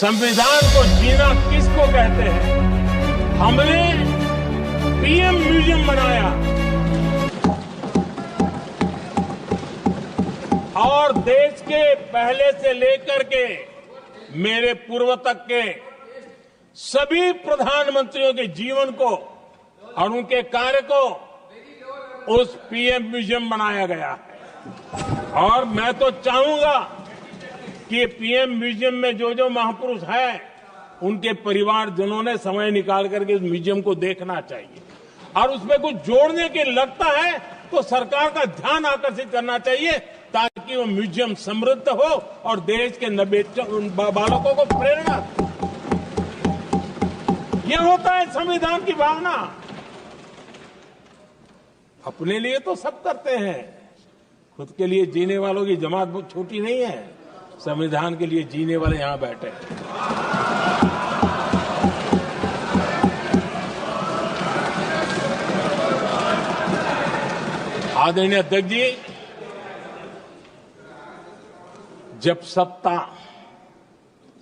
संविधान को जीना किसको कहते हैं? हमने पीएम म्यूजियम बनाया और देश के पहले से लेकर के मेरे पूर्व तक के सभी प्रधानमंत्रियों के जीवन को और उनके कार्य को उस पीएम म्यूजियम बनाया गया है। और मैं तो चाहूंगा कि पीएम म्यूजियम में जो जो महापुरुष हैं उनके परिवारजनों ने समय निकाल करके उस म्यूजियम को देखना चाहिए और उसमें कुछ जोड़ने के लगता है तो सरकार का ध्यान आकर्षित करना चाहिए ताकि वो म्यूजियम समृद्ध हो और देश के बालकों को प्रेरणा दे। ये होता है संविधान की भावना। अपने लिए तो सब करते हैं, खुद के लिए जीने वालों की जमात बहुत छोटी नहीं है। संविधान के लिए जीने वाले यहां बैठे हैं। आदरणीय अध्यक्ष जी, जब सत्ता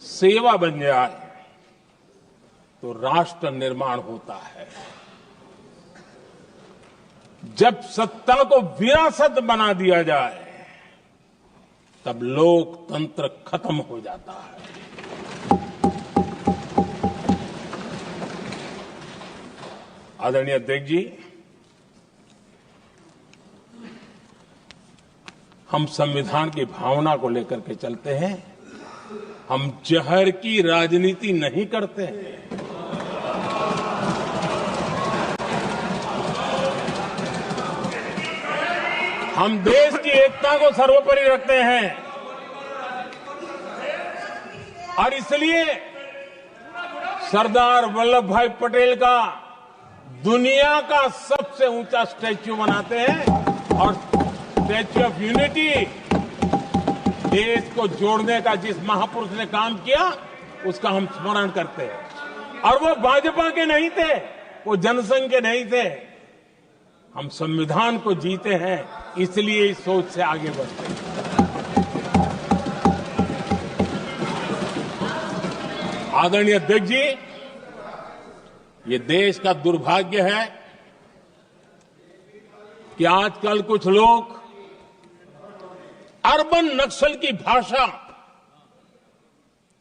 सेवा बन जाए तो राष्ट्र निर्माण होता है। जब सत्ता को विरासत बना दिया जाए तब लोकतंत्र खत्म हो जाता है। आदरणीय अध्यक्ष जी, हम संविधान की भावना को लेकर के चलते हैं। हम जहर की राजनीति नहीं करते हैं। हम देश की एकता को सर्वोपरि रखते हैं और इसलिए सरदार वल्लभ भाई पटेल का दुनिया का सबसे ऊंचा स्टैच्यू बनाते हैं और स्टैच्यू ऑफ यूनिटी देश को जोड़ने का जिस महापुरुष ने काम किया उसका हम स्मरण करते हैं। और वो भाजपा के नहीं थे, वो जनसंघ के नहीं थे। हम संविधान को जीते हैं, इसलिए इस सोच से आगे बढ़ते हैं। आदरणीय अध्यक्ष जी, ये देश का दुर्भाग्य है कि आजकल कुछ लोग अर्बन नक्सल की भाषा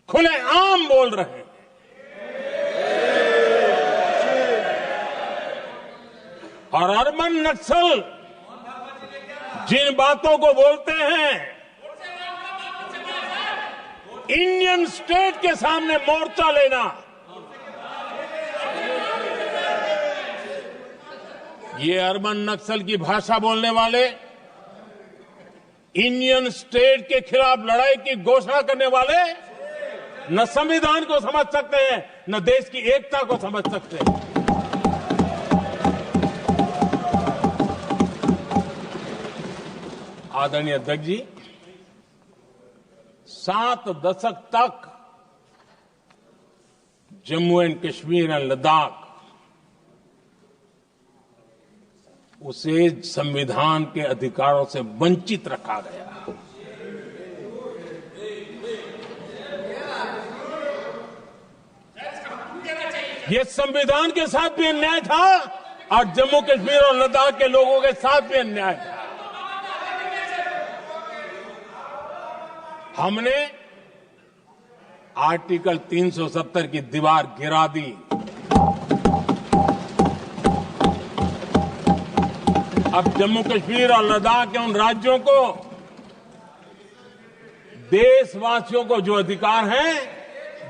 खुलेआम बोल रहे हैं। और अर्बन नक्सल जिन बातों को बोलते हैं, इंडियन स्टेट के सामने मोर्चा लेना, ये अर्बन नक्सल की भाषा बोलने वाले इंडियन स्टेट के खिलाफ लड़ाई की घोषणा करने वाले न संविधान को समझ सकते हैं, न देश की एकता को समझ सकते हैं। आदरणीय अध्यक्ष जी, 7 दशक तक जम्मू एंड कश्मीर और लद्दाख उसे संविधान के अधिकारों से वंचित रखा गया। ये संविधान के साथ भी अन्याय था और जम्मू कश्मीर और लद्दाख के लोगों के साथ भी अन्याय था। हमने आर्टिकल 370 की दीवार गिरा दी। अब जम्मू कश्मीर और लद्दाख के उन राज्यों को, देशवासियों को जो अधिकार हैं,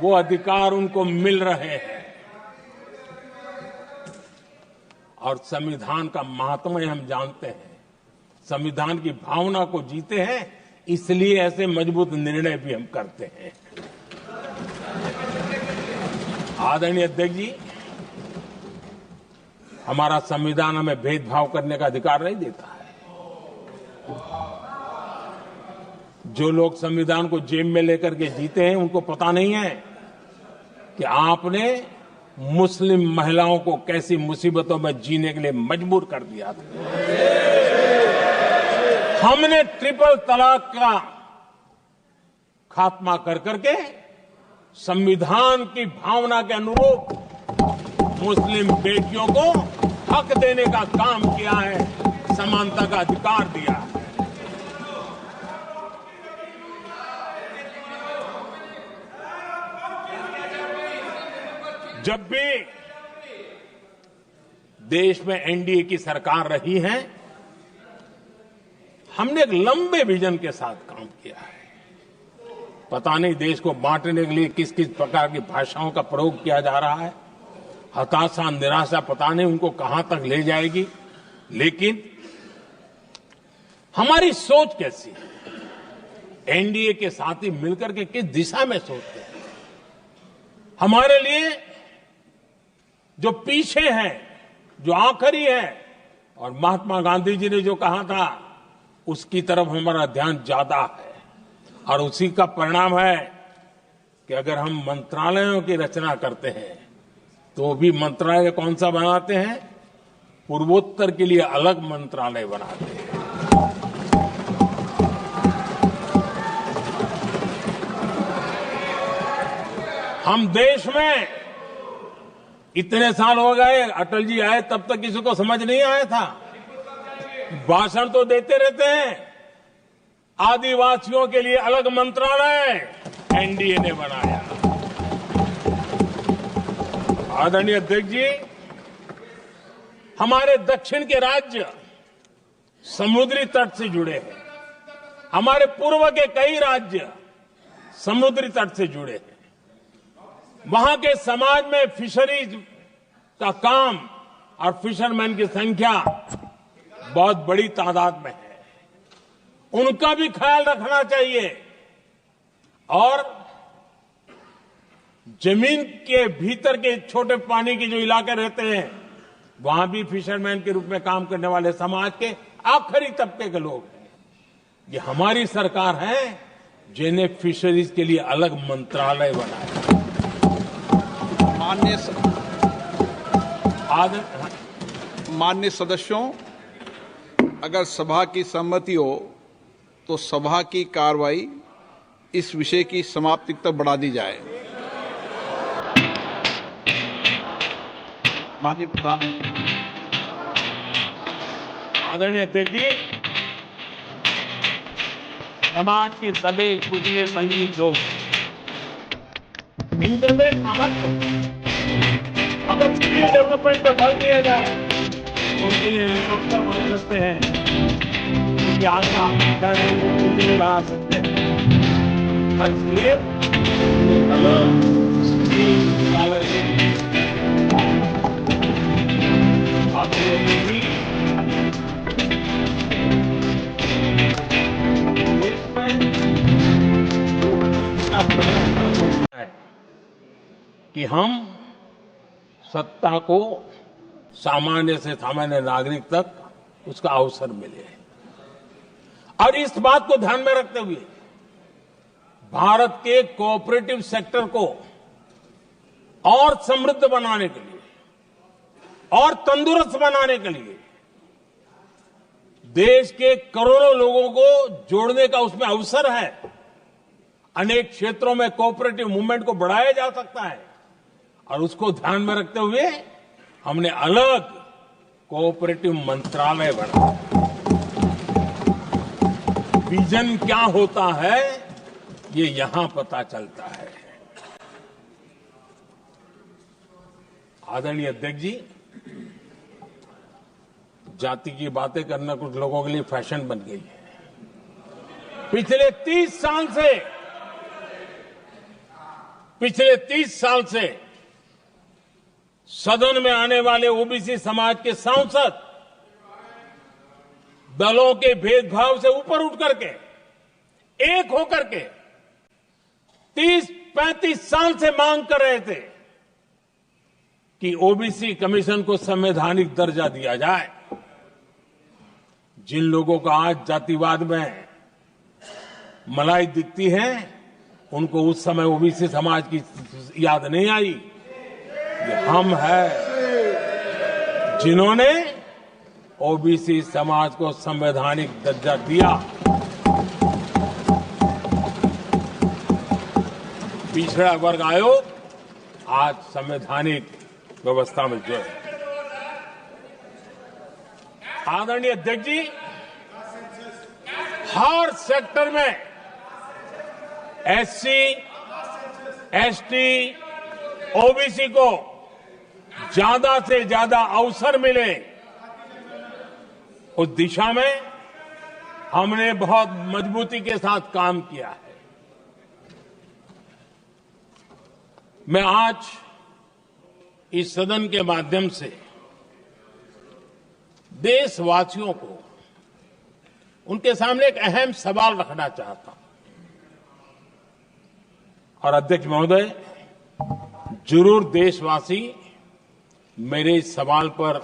वो अधिकार उनको मिल रहे हैं। और संविधान का महात्म्य हम जानते हैं। संविधान की भावना को जीते हैं, इसलिए ऐसे मजबूत निर्णय भी हम करते हैं। आदरणीय अध्यक्ष जी, हमारा संविधान हमें भेदभाव करने का अधिकार नहीं देता है। जो लोग संविधान को जेब में लेकर के जीते हैं, उनको पता नहीं है कि आपने मुस्लिम महिलाओं को कैसी मुसीबतों में जीने के लिए मजबूर कर दिया था। हमने ट्रिपल तलाक का खात्मा कर करके संविधान की भावना के अनुरूप मुस्लिम बेटियों को हक देने का काम किया है, समानता का अधिकार दिया है। जब भी देश में एनडीए की सरकार रही है, हमने एक लंबे विजन के साथ काम किया है। पता नहीं देश को बांटने के लिए किस किस प्रकार की भाषाओं का प्रयोग किया जा रहा है। हताशा, निराशा पता नहीं उनको कहां तक ले जाएगी, लेकिन हमारी सोच कैसी है, एनडीए के साथी मिलकर के किस दिशा में सोचते हैं। हमारे लिए जो पीछे है, जो आखिरी है, और महात्मा गांधी जी ने जो कहा था उसकी तरफ हमारा ध्यान ज्यादा है। और उसी का परिणाम है कि अगर हम मंत्रालयों की रचना करते हैं तो भी मंत्रालय कौन सा बनाते हैं, पूर्वोत्तर के लिए अलग मंत्रालय बनाते हैं। हम देश में इतने साल हो गए, अटल जी आए तब तक किसी को समझ नहीं आया था। भाषण तो देते रहते हैं। आदिवासियों के लिए अलग मंत्रालय एनडीए ने बनाया। आदरणीय अध्यक्ष जी, हमारे दक्षिण के राज्य समुद्री तट से जुड़े हैं। हमारे पूर्व के कई राज्य समुद्री तट से जुड़े हैं। वहां के समाज में फिशरीज का काम और फिशरमैन की संख्या बहुत बड़ी तादाद में है। उनका भी ख्याल रखना चाहिए। और जमीन के भीतर के छोटे पानी के जो इलाके रहते हैं, वहां भी फिशरमैन के रूप में काम करने वाले समाज के आखिरी तबके के लोग हैं। ये हमारी सरकार है जिन्हें फिशरीज के लिए अलग मंत्रालय बनाया। माननीय सदस्यों, अगर सभा की सहमति हो तो सभा की कार्रवाई इस विषय की समाप्ति तक बढ़ा दी जाए। माननीय प्रधान। आदरणीय अध्यक्ष जी, समाज के सभी पूजनीय संगीत लोग अगर डेवलपमेंट पे बल दिया जाए तो उनके लिए बन सकते हैं, उनकी आशा बना सकते हैं। इसलिए कि हम सत्ता को सामान्य से सामान्य नागरिक तक उसका अवसर मिले। और इस बात को ध्यान में रखते हुए भारत के कोऑपरेटिव सेक्टर को और समृद्ध बनाने के लिए और तंदुरुस्त बनाने के लिए देश के करोड़ों लोगों को जोड़ने का उसमें अवसर है। अनेक क्षेत्रों में कोऑपरेटिव मूवमेंट को बढ़ाया जा सकता है और उसको ध्यान में रखते हुए हमने अलग कोऑपरेटिव मंत्रालय बनाया। विजन क्या होता है ये यहां पता चलता है। आदरणीय अध्यक्ष जी, जाति की बातें करना कुछ लोगों के लिए फैशन बन गई है। पिछले 30 साल से सदन में आने वाले ओबीसी समाज के सांसद दलों के भेदभाव से ऊपर उठ करके एक होकर के 30-35 साल से मांग कर रहे थे कि ओबीसी कमीशन को संवैधानिक दर्जा दिया जाए। जिन लोगों को आज जातिवाद में मलाई दिखती है, उनको उस समय ओबीसी समाज की याद नहीं आई। ये हम हैं जिन्होंने ओबीसी समाज को संवैधानिक दर्जा दिया। पिछड़ा वर्ग आयोग आज संवैधानिक व्यवस्था में जो है। आदरणीय अध्यक्ष जी, हर सेक्टर में एससी, एसटी, ओबीसी को ज्यादा से ज्यादा अवसर मिले, उस दिशा में हमने बहुत मजबूती के साथ काम किया है। मैं आज इस सदन के माध्यम से देशवासियों को उनके सामने एक अहम सवाल रखना चाहता हूं। और अध्यक्ष महोदय, जरूर देशवासी मेरे इस सवाल पर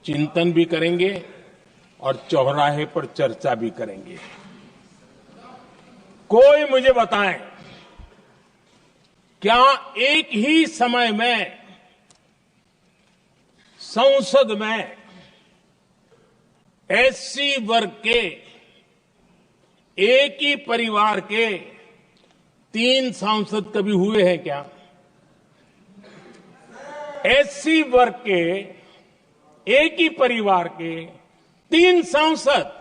चिंतन भी करेंगे और चौराहे पर चर्चा भी करेंगे। कोई मुझे बताएं, क्या एक ही समय में संसद में एससी वर्ग के एक ही परिवार के 3 सांसद कभी हुए हैं क्या? एससी वर्ग के एक ही परिवार के 3 सांसद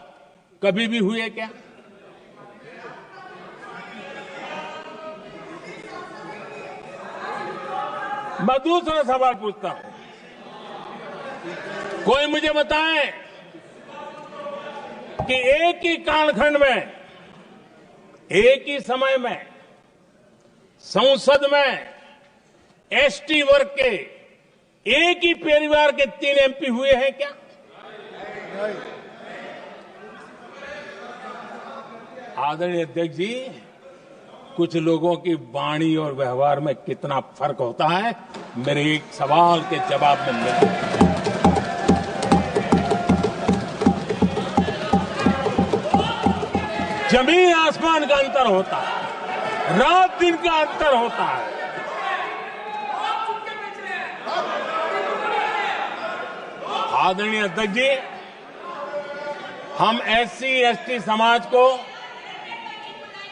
कभी भी हुए क्या? मैं दूसरा सवाल पूछता हूं, कोई मुझे बताए कि एक ही कालखंड में, एक ही समय में संसद में एसटी वर्ग के एक ही परिवार के 3 एमपी हुए हैं क्या? आदरणीय अध्यक्ष जी, कुछ लोगों की वाणी और व्यवहार में कितना फर्क होता है, मेरे एक सवाल के जवाब में मिला। जमीन आसमान का अंतर होता है, रात दिन का अंतर होता है। आदरणीय अध्यक्ष जी, हम एससी एसटी समाज को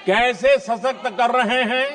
कैसे सशक्त कर रहे हैं,